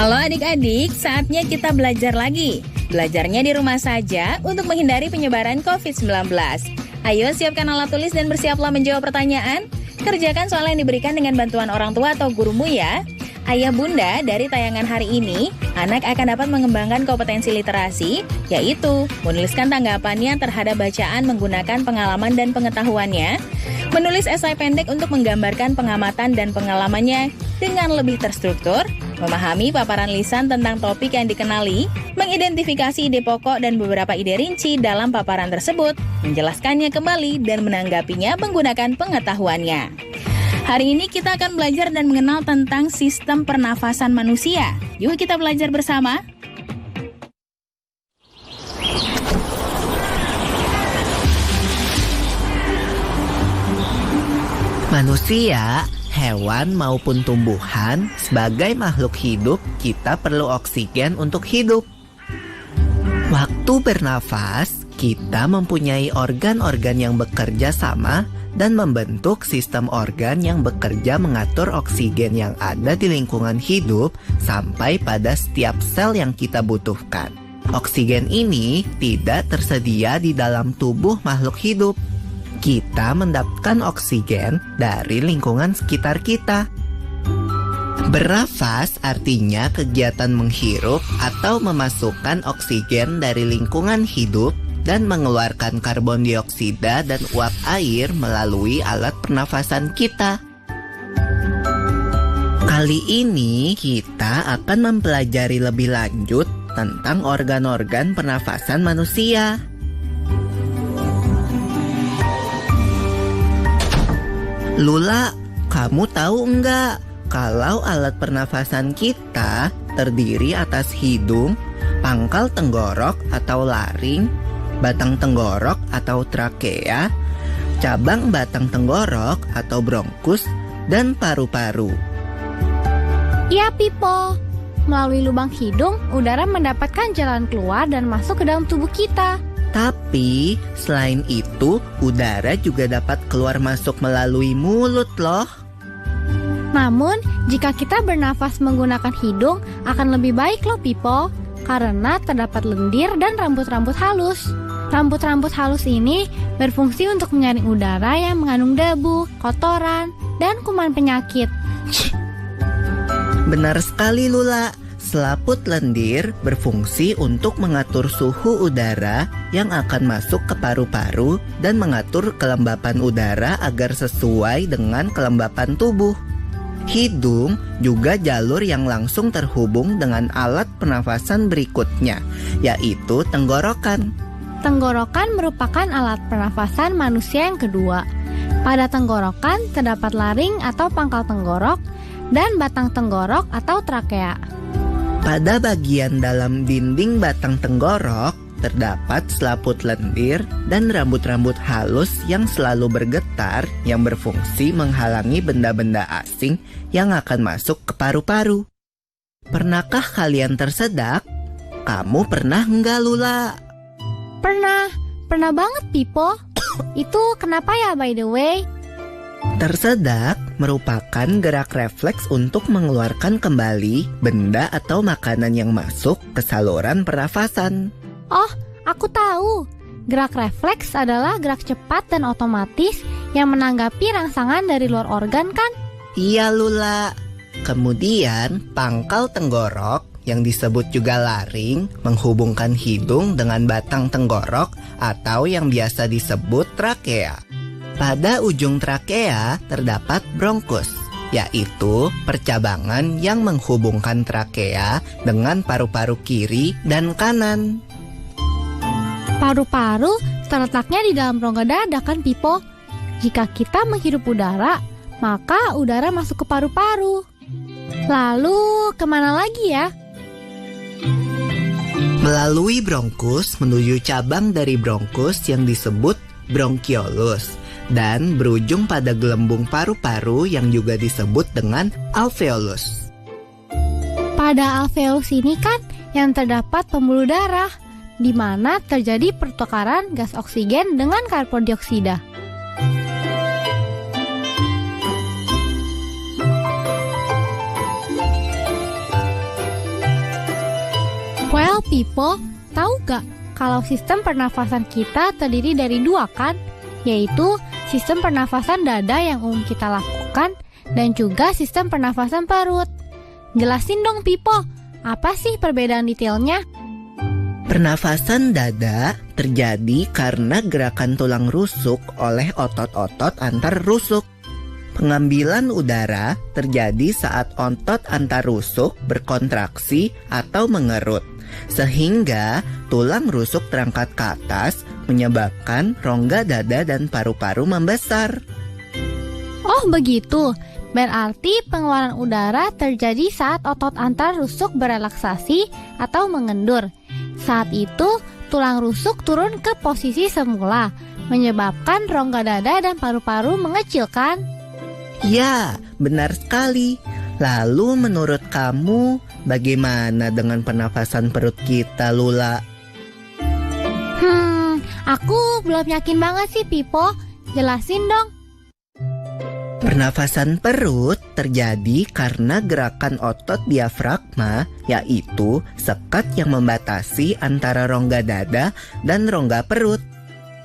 Halo adik-adik, saatnya kita belajar lagi. Belajarnya di rumah saja untuk menghindari penyebaran COVID-19. Ayo siapkan alat tulis dan bersiaplah menjawab pertanyaan. Kerjakan soal yang diberikan dengan bantuan orang tua atau gurumu ya. Ayah bunda, dari tayangan hari ini, anak akan dapat mengembangkan kompetensi literasi, yaitu menuliskan tanggapannya terhadap bacaan menggunakan pengalaman dan pengetahuannya, menulis esai pendek untuk menggambarkan pengamatan dan pengalamannya dengan lebih terstruktur, memahami paparan lisan tentang topik yang dikenali, mengidentifikasi ide pokok dan beberapa ide rinci dalam paparan tersebut, menjelaskannya kembali dan menanggapinya menggunakan pengetahuannya. Hari ini kita akan belajar dan mengenal tentang sistem pernafasan manusia. Yuk kita belajar bersama. Manusia, hewan maupun tumbuhan, sebagai makhluk hidup, kita perlu oksigen untuk hidup. Waktu bernafas, kita mempunyai organ-organ yang bekerja sama dan membentuk sistem organ yang bekerja mengatur oksigen yang ada di lingkungan hidup sampai pada setiap sel yang kita butuhkan. Oksigen ini tidak tersedia di dalam tubuh makhluk hidup. Kita mendapatkan oksigen dari lingkungan sekitar kita. Bernafas artinya kegiatan menghirup atau memasukkan oksigen dari lingkungan hidup dan mengeluarkan karbon dioksida dan uap air melalui alat pernafasan kita. Kali ini kita akan mempelajari lebih lanjut tentang organ-organ pernafasan manusia. Lula, kamu tahu enggak kalau alat pernafasan kita terdiri atas hidung, pangkal tenggorok atau laring, batang tenggorok atau trakea, cabang batang tenggorok atau bronkus, dan paru-paru. Iya, Pipo. Melalui lubang hidung, udara mendapatkan jalan keluar dan masuk ke dalam tubuh kita. Tapi, selain itu, udara juga dapat keluar masuk melalui mulut loh. Namun, jika kita bernafas menggunakan hidung, akan lebih baik loh, Pipo. Karena terdapat lendir dan rambut-rambut halus. Rambut-rambut halus ini berfungsi untuk menyaring udara yang mengandung debu, kotoran, dan kuman penyakit. Benar sekali, Lula. Selaput lendir berfungsi untuk mengatur suhu udara yang akan masuk ke paru-paru dan mengatur kelembapan udara agar sesuai dengan kelembapan tubuh. Hidung juga jalur yang langsung terhubung dengan alat pernafasan berikutnya, yaitu tenggorokan. Tenggorokan merupakan alat pernafasan manusia yang kedua. Pada tenggorokan terdapat laring atau pangkal tenggorok dan batang tenggorok atau trakea. Pada bagian dalam dinding batang tenggorok terdapat selaput lendir dan rambut-rambut halus yang selalu bergetar yang berfungsi menghalangi benda-benda asing yang akan masuk ke paru-paru. Pernahkah kalian tersedak? Kamu pernah enggak, Lula? Pernah banget, Pipo. Itu kenapa ya, by the way? Tersedak merupakan gerak refleks untuk mengeluarkan kembali benda atau makanan yang masuk ke saluran pernafasan. Oh, aku tahu. Gerak refleks adalah gerak cepat dan otomatis yang menanggapi rangsangan dari luar organ, kan? Iya, Lula. Kemudian, pangkal tenggorok yang disebut juga laring menghubungkan hidung dengan batang tenggorok atau yang biasa disebut trakea. Pada ujung trakea terdapat bronkus, yaitu percabangan yang menghubungkan trakea dengan paru-paru kiri dan kanan. Paru-paru terletaknya di dalam rongga dada, kan, Pipo? Jika kita menghirup udara, maka udara masuk ke paru-paru. Lalu, kemana lagi ya? Melalui bronkus menuju cabang dari bronkus yang disebut bronkiolus dan berujung pada gelembung paru-paru yang juga disebut dengan alveolus. Pada alveolus ini kan yang terdapat pembuluh darah, di mana terjadi pertukaran gas oksigen dengan karbon dioksida. Pipo, tahu gak kalau sistem pernafasan kita terdiri dari 2 kan? Yaitu sistem pernafasan dada yang umum kita lakukan dan juga sistem pernafasan perut. Jelasin dong Pipo, apa sih perbedaan detailnya? Pernafasan dada terjadi karena gerakan tulang rusuk oleh otot-otot antar rusuk. Pengambilan udara terjadi saat otot antar rusuk berkontraksi atau mengerut, sehingga tulang rusuk terangkat ke atas menyebabkan rongga dada dan paru-paru membesar. Oh begitu, berarti pengeluaran udara terjadi saat otot antar rusuk berelaksasi atau mengendur. Saat itu, tulang rusuk turun ke posisi semula, menyebabkan rongga dada dan paru-paru mengecil kan? Ya, benar sekali. Lalu menurut kamu, bagaimana dengan pernafasan perut kita, Lula? Aku belum yakin banget sih, Pipo. Jelasin dong. Pernafasan perut terjadi karena gerakan otot diafragma, yaitu sekat yang membatasi antara rongga dada dan rongga perut.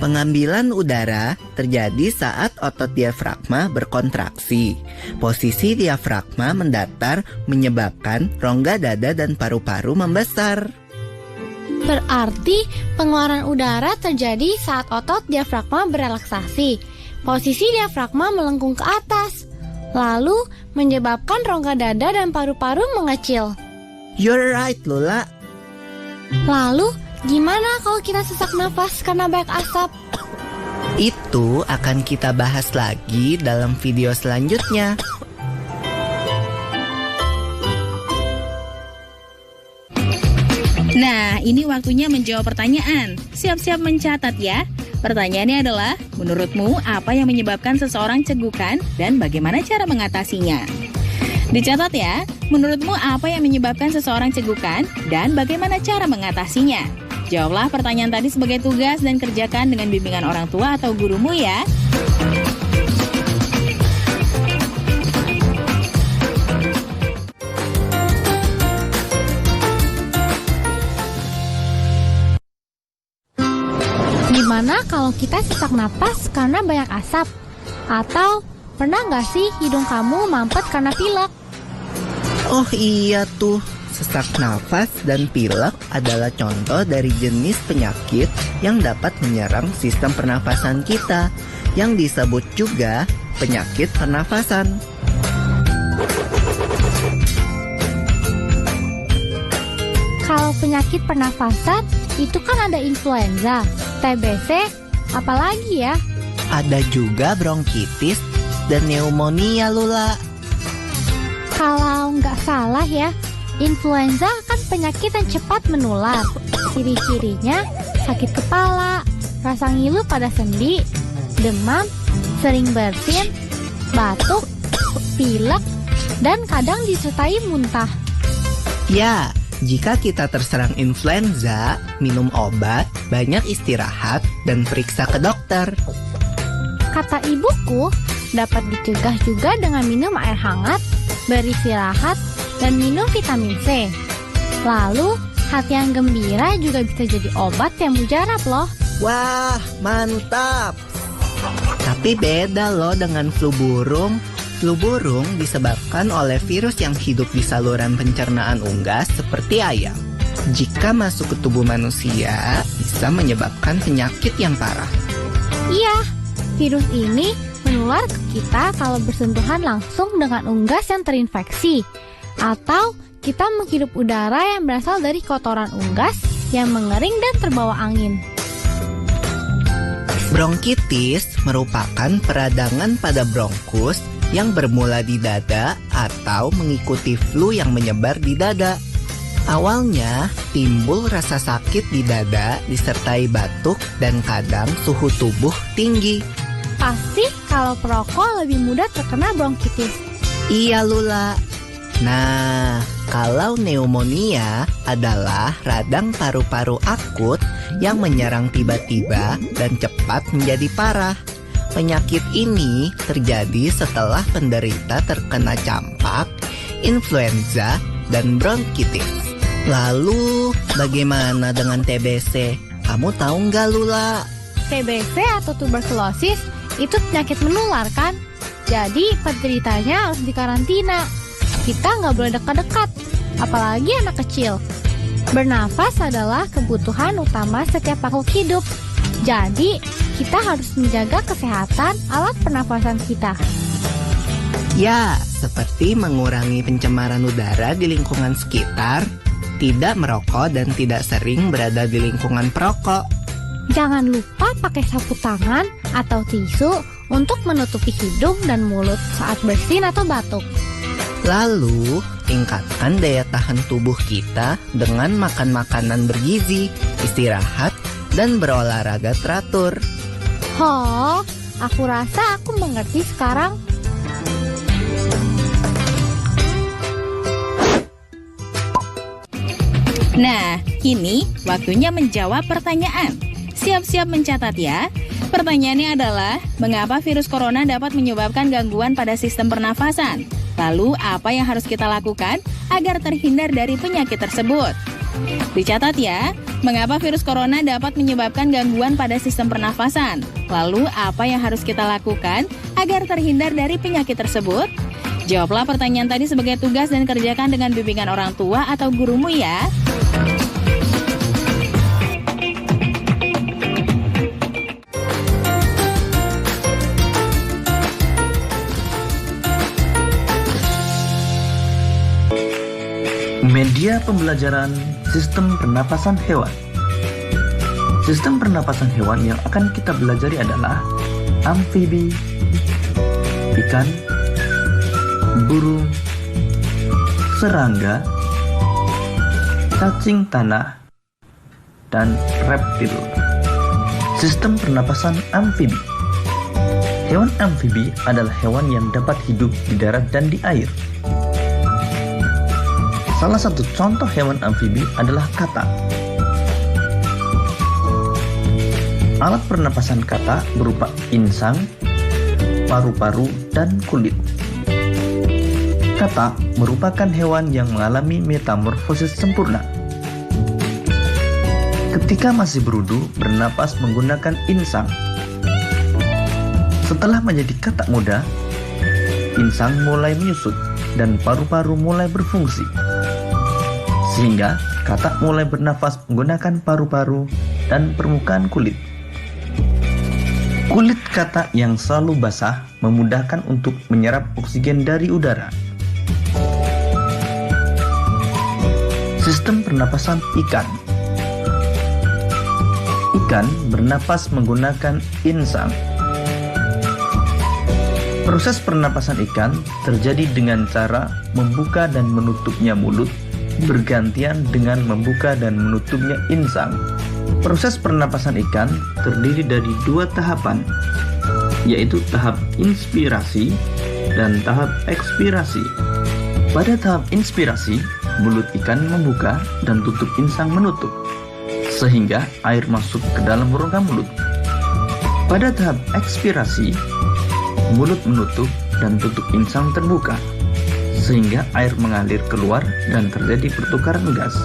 Pengambilan udara terjadi saat otot diafragma berkontraksi. Posisi diafragma mendatar menyebabkan rongga dada dan paru-paru membesar. Berarti pengeluaran udara terjadi saat otot diafragma berelaksasi. Posisi diafragma melengkung ke atas, lalu menyebabkan rongga dada dan paru-paru mengecil. You're right, Lula. Lalu, gimana kalau kita sesak nafas karena banyak asap? Itu akan kita bahas lagi dalam video selanjutnya. Nah, ini waktunya menjawab pertanyaan. Siap-siap mencatat ya. Pertanyaannya adalah, menurutmu apa yang menyebabkan seseorang cegukan dan bagaimana cara mengatasinya? Dicatat ya, menurutmu apa yang menyebabkan seseorang cegukan dan bagaimana cara mengatasinya? Jawablah pertanyaan tadi sebagai tugas dan kerjakan dengan bimbingan orang tua atau gurumu ya. Gimana kalau kita sesak napas karena banyak asap? Atau pernah nggak sih hidung kamu mampet karena pilek? Oh iya tuh, sesak nafas dan pilek adalah contoh dari jenis penyakit yang dapat menyerang sistem pernafasan kita, yang disebut juga penyakit pernafasan. Kalau penyakit pernafasan, itu kan ada influenza, TBC, apalagi ya? Ada juga bronkitis dan pneumonia, Lula. Kalau nggak salah ya, influenza kan penyakit yang cepat menular. Ciri-cirinya sakit kepala, rasa ngilu pada sendi, demam, sering bersin, batuk, pilek, dan kadang disertai muntah. Ya, jika kita terserang influenza, minum obat, banyak istirahat, dan periksa ke dokter. Kata ibuku, dapat dicegah juga dengan minum air hangat, beristirahat, dan minum vitamin C. Lalu, hati yang gembira juga bisa jadi obat yang mujarab loh. Wah, mantap! Tapi beda loh dengan flu burung. Flu burung disebabkan oleh virus yang hidup di saluran pencernaan unggas seperti ayam. Jika masuk ke tubuh manusia, bisa menyebabkan penyakit yang parah. Iya, virus ini menular ke kita kalau bersentuhan langsung dengan unggas yang terinfeksi, atau kita menghirup udara yang berasal dari kotoran unggas yang mengering dan terbawa angin. Bronkitis merupakan peradangan pada bronkus yang bermula di dada atau mengikuti flu yang menyebar di dada. Awalnya timbul rasa sakit di dada disertai batuk dan kadang suhu tubuh tinggi. Pasti kalau perokok lebih mudah terkena bronkitis. Iya, Lula. Nah, kalau pneumonia adalah radang paru-paru akut yang menyerang tiba-tiba dan cepat menjadi parah. Penyakit ini terjadi setelah penderita terkena campak, influenza, dan bronkitis. Lalu, bagaimana dengan TBC? Kamu tahu nggak, Lula? TBC atau tuberkulosis itu penyakit menular kan? Jadi penderitanya harus dikarantina. Kita nggak boleh dekat-dekat, apalagi anak kecil. Bernafas adalah kebutuhan utama setiap makhluk hidup. Jadi, kita harus menjaga kesehatan alat pernafasan kita. Ya, seperti mengurangi pencemaran udara di lingkungan sekitar, tidak merokok dan tidak sering berada di lingkungan perokok. Jangan lupa pakai sapu tangan atau tisu untuk menutupi hidung dan mulut saat bersin atau batuk. Lalu, tingkatkan daya tahan tubuh kita dengan makan makanan bergizi, istirahat, dan berolahraga teratur. Oh, aku rasa aku mengerti sekarang. Nah, kini waktunya menjawab pertanyaan. Siap-siap mencatat ya. Pertanyaannya adalah, mengapa virus corona dapat menyebabkan gangguan pada sistem pernafasan? Lalu, apa yang harus kita lakukan agar terhindar dari penyakit tersebut? Dicatat ya, mengapa virus corona dapat menyebabkan gangguan pada sistem pernafasan? Lalu, apa yang harus kita lakukan agar terhindar dari penyakit tersebut? Jawablah pertanyaan tadi sebagai tugas dan kerjakan dengan bimbingan orang tua atau gurumu ya. Media pembelajaran sistem pernapasan hewan. Sistem pernapasan hewan yang akan kita pelajari adalah amfibi, ikan, burung, serangga, cacing tanah, dan reptil. Sistem pernapasan amfibi. Hewan amfibi adalah hewan yang dapat hidup di darat dan di air. Salah satu contoh hewan amfibi adalah katak. Alat pernapasan katak berupa insang, paru-paru, dan kulit. Katak merupakan hewan yang mengalami metamorfosis sempurna. Ketika masih berudu, bernapas menggunakan insang. Setelah menjadi katak muda, insang mulai menyusut dan paru-paru mulai berfungsi. Sehingga katak mulai bernafas menggunakan paru-paru dan permukaan kulit. Kulit katak yang selalu basah memudahkan untuk menyerap oksigen dari udara. Sistem pernapasan ikan. Ikan bernapas menggunakan insang. Proses pernapasan ikan terjadi dengan cara membuka dan menutupnya mulut bergantian dengan membuka dan menutupnya insang. Proses pernapasan ikan terdiri dari dua tahapan, yaitu tahap inspirasi dan tahap ekspirasi. Pada tahap inspirasi, mulut ikan membuka dan tutup insang menutup, sehingga air masuk ke dalam rongga mulut. Pada tahap ekspirasi, mulut menutup dan tutup insang terbuka, sehingga air mengalir keluar dan terjadi pertukaran gas.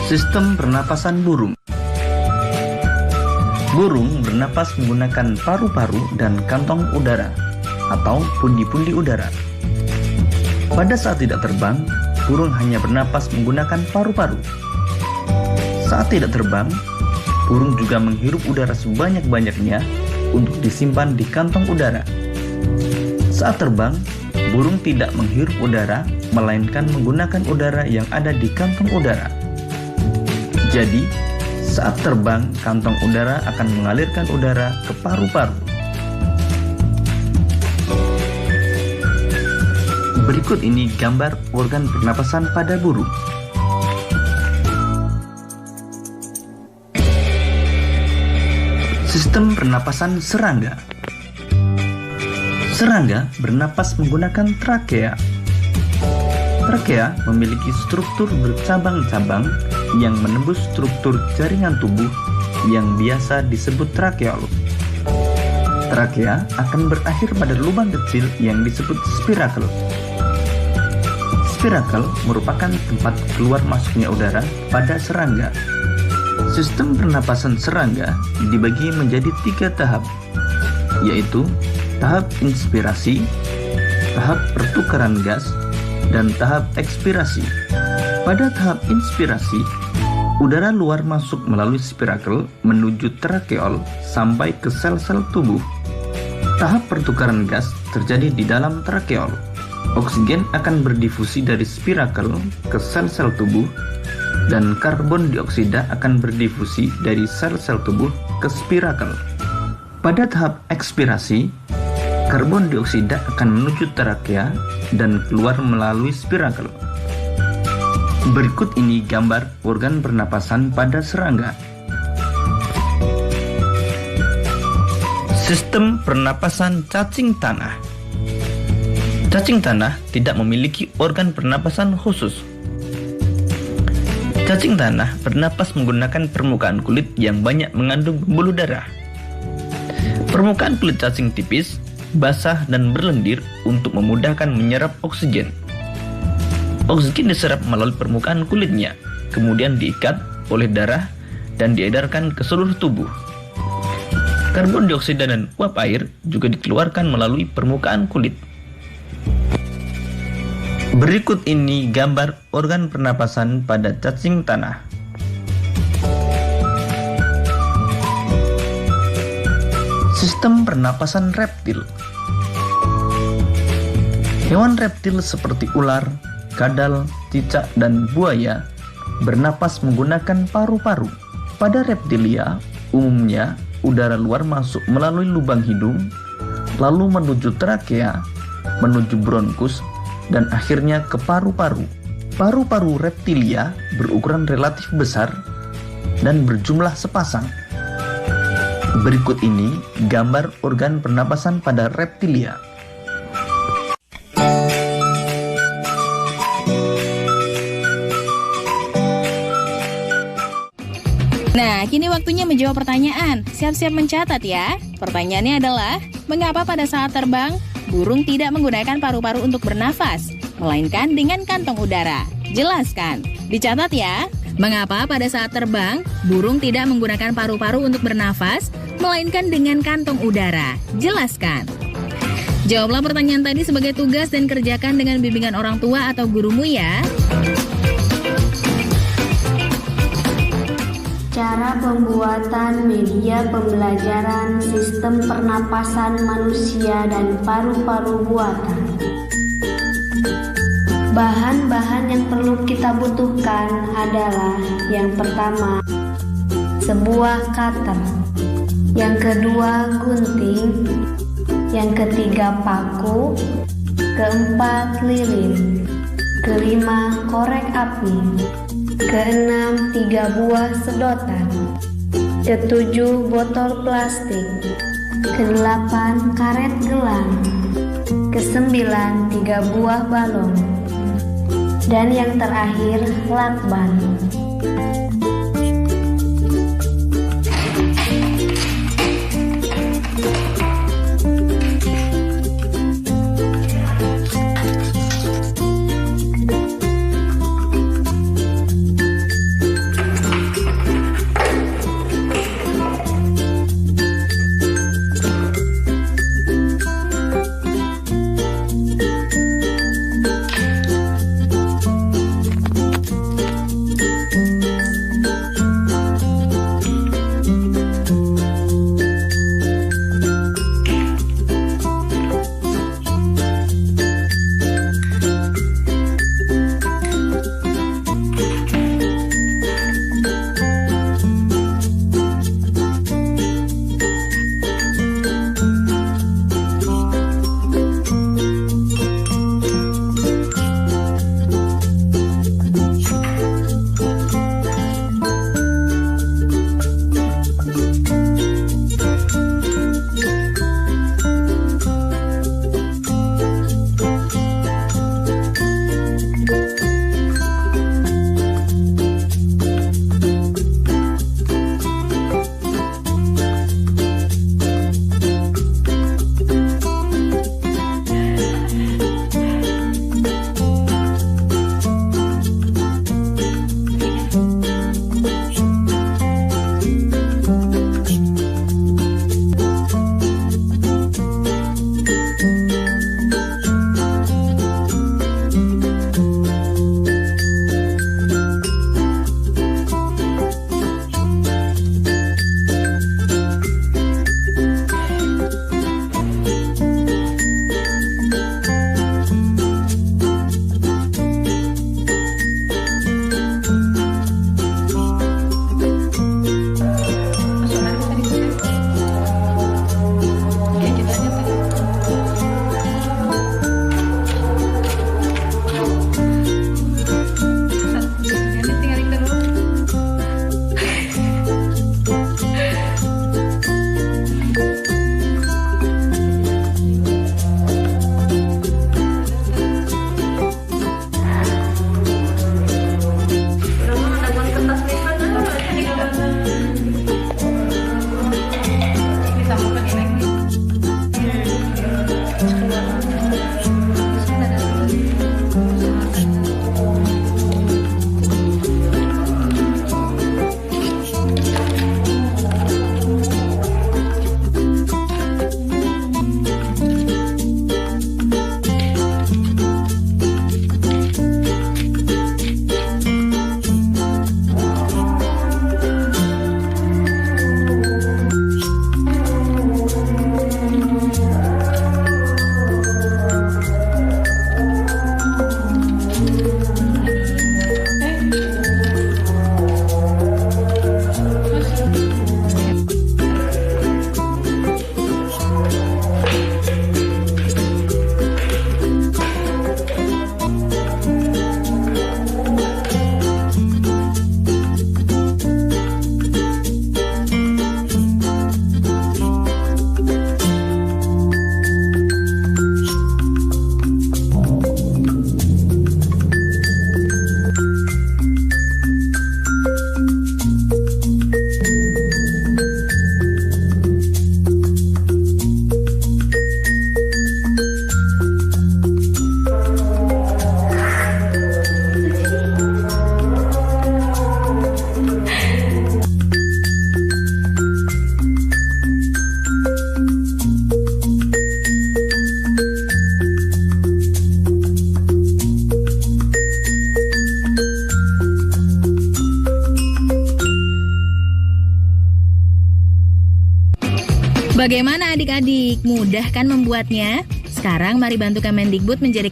Sistem pernapasan burung. Burung bernapas menggunakan paru-paru dan kantong udara atau pundi-pundi udara. Pada saat tidak terbang, burung hanya bernapas menggunakan paru-paru. Saat tidak terbang, burung juga menghirup udara sebanyak-banyaknya untuk disimpan di kantong udara. Saat terbang, burung tidak menghirup udara, melainkan menggunakan udara yang ada di kantong udara. Jadi, saat terbang, kantong udara akan mengalirkan udara ke paru-paru. Berikut ini gambar organ pernapasan pada burung. Sistem pernapasan serangga. Serangga bernapas menggunakan trakea. Trakea memiliki struktur bercabang-cabang yang menembus struktur jaringan tubuh yang biasa disebut trakeolus. Trakea akan berakhir pada lubang kecil yang disebut spirakel. Spirakel merupakan tempat keluar masuknya udara pada serangga. Sistem pernapasan serangga dibagi menjadi 3 tahap, yaitu tahap inspirasi, tahap pertukaran gas, dan tahap ekspirasi. Pada tahap inspirasi, udara luar masuk melalui spirakel menuju trakeol sampai ke sel-sel tubuh. Tahap pertukaran gas terjadi di dalam trakeol. Oksigen akan berdifusi dari spirakel ke sel-sel tubuh, dan karbon dioksida akan berdifusi dari sel-sel tubuh ke spirakel. Pada tahap ekspirasi, karbon dioksida akan menuju trakea dan keluar melalui spirakel. Berikut ini gambar organ pernapasan pada serangga. Sistem pernapasan cacing tanah. Cacing tanah tidak memiliki organ pernapasan khusus. Cacing tanah bernapas menggunakan permukaan kulit yang banyak mengandung pembuluh darah. Permukaan kulit cacing tipis, basah, dan berlendir untuk memudahkan menyerap oksigen. Oksigen diserap melalui permukaan kulitnya, kemudian diikat oleh darah dan diedarkan ke seluruh tubuh. Karbon dioksida dan uap air juga dikeluarkan melalui permukaan kulit. Berikut ini gambar organ pernapasan pada cacing tanah. Sistem pernapasan reptil. Hewan reptil seperti ular, kadal, cicak, dan buaya bernapas menggunakan paru-paru. Pada reptilia, umumnya udara luar masuk melalui lubang hidung, lalu menuju trakea, menuju bronkus, dan akhirnya ke paru-paru. Paru-paru reptilia berukuran relatif besar dan berjumlah sepasang. Berikut ini gambar organ pernapasan pada reptilia. Nah, kini waktunya menjawab pertanyaan. Siap-siap mencatat ya. Pertanyaannya adalah, mengapa pada saat terbang, burung tidak menggunakan paru-paru untuk bernafas, melainkan dengan kantong udara? Jelaskan. Dicatat ya. Mengapa pada saat terbang, burung tidak menggunakan paru-paru untuk bernafas, melainkan dengan kantong udara? Jelaskan. Jawablah pertanyaan tadi sebagai tugas dan kerjakan dengan bimbingan orang tua atau gurumu ya. Cara pembuatan media pembelajaran sistem pernapasan manusia dan paru-paru buatan. Bahan-bahan yang perlu kita butuhkan adalah yang pertama, sebuah cutter, yang kedua gunting, yang ketiga paku, keempat lilin, kelima korek api, keenam 3 buah sedotan, ketujuh botol plastik, kedelapan karet gelang, kesembilan 3 buah balon, dan yang terakhir lakban. Bagaimana adik-adik? Mudah kan membuatnya? Sekarang mari bantu Kemendikbud menjadi